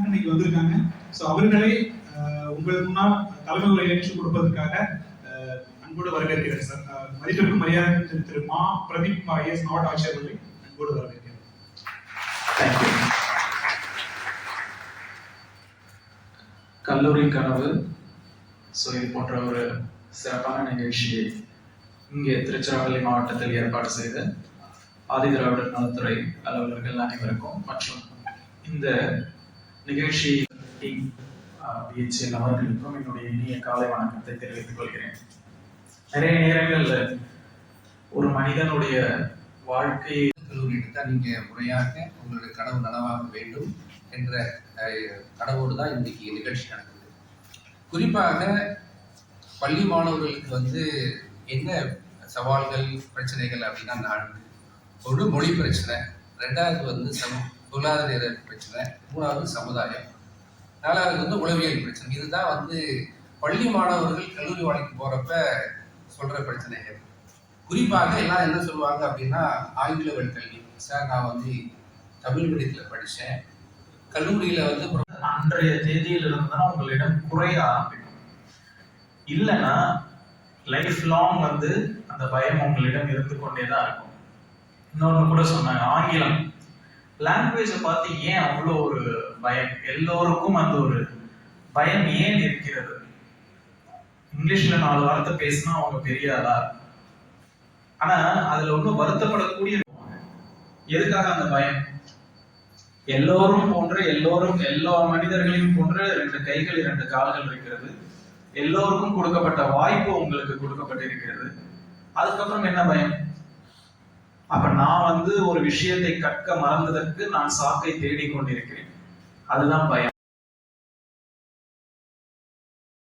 இன்னைக்கு வந்திருக்காங்க. ஸோ அவர்களை உங்கள் முன்னால் தலைமை உரை ஏற்று கொடுப்பதற்காக அன்போடு வரவேற்கிறேன் சார். மதிப்பிற்கும் மரியாதை திரு மா பிரதீப் குமார் ஐஎஸ் மாவட்ட ஆட்சியர் அவர்களை அன்போடு வரவேற்கிறேன். தேங்க்யூ. கல்லூரி கனவு இது போன்ற ஒரு சிறப்பான நிகழ்ச்சியை இங்கே திருச்சிராப்பள்ளி மாவட்டத்தில் ஏற்பாடு செய்த ஆதிதிராவிடர் நலத்துறை அலுவலர்கள் அனைவருக்கும் மற்றும் இந்த நிகழ்ச்சி பிஹெச்எல் அவர்களுக்கும் என்னுடைய இனிய காலை வணக்கத்தை தெரிவித்துக் கொள்கிறேன். நிறைய நேரங்கள்ல ஒரு மனிதனுடைய வாழ்க்கையை கல்லூரியிட்டு தான் நீங்க முறையாக உங்களுடைய கனவு நனவாக வேண்டும் என்ற கனவோடு தான் இன்னைக்கு நிகழ்ச்சி நடக்குது. குறிப்பாக பள்ளி மாணவர்களுக்கு என்ன சவால்கள் பிரச்சனைகள் அப்படின்னா, ஒன்று மொழி பிரச்சனை, ரெண்டாவது பொருளாதார பிரச்சனை, மூணாவது சமுதாயம், நாலாவது உளவியல் பிரச்சனை. இதுதான் பள்ளி மாணவர்கள் கல்லூரி வாழ்க்கை போறப்ப சொல்ற பிரச்சனைகள். குறிப்பாக எல்லாம் என்ன சொல்லுவாங்க அப்படின்னா, ஆங்கில வழி கல்வி. சார், நான் தமிழ் மீடியத்தில் படித்தேன், கல்லூரியில் அன்றைய தேதியிலிருந்து தான் உங்களிடம் குறைய ஆரம்பிக்கும். இல்லைன்னா லைஃப் லாங் அந்த பயம் உங்களிடம் இருந்து கொண்டேதான் இருக்கும். இன்னொன்று கூட சொன்னாங்க, ஆங்கிலம் லாங்குவேஜை பார்த்து ஏன் அவ்வளோ ஒரு பயம்? எல்லோருக்கும் அந்த ஒரு பயம் ஏன் இருக்கிறது? இங்கிலீஷ்ல 4 வார்த்தை பேசினா அவங்க பெரிய ஆளா? ஆனா அதுல ஒன்றும் வருத்தப்படக்கூடிய எதுக்காக அந்த பயம்? எல்லோரும் போன்ற எல்லா மனிதர்களையும் போன்ற 2 கைகள் 2 கால்கள் இருக்கிறது. எல்லோருக்கும் கொடுக்கப்பட்ட வாய்ப்பு உங்களுக்கு கொடுக்கப்பட்டிருக்கிறது. அதுக்கப்புறம் என்ன பயம்? அப்ப நான் ஒரு விஷயத்தை கற்க மறந்ததற்கு நான் சாக்கை தேடிக் கொண்டிருக்கிறேன். அதுதான் பயம்.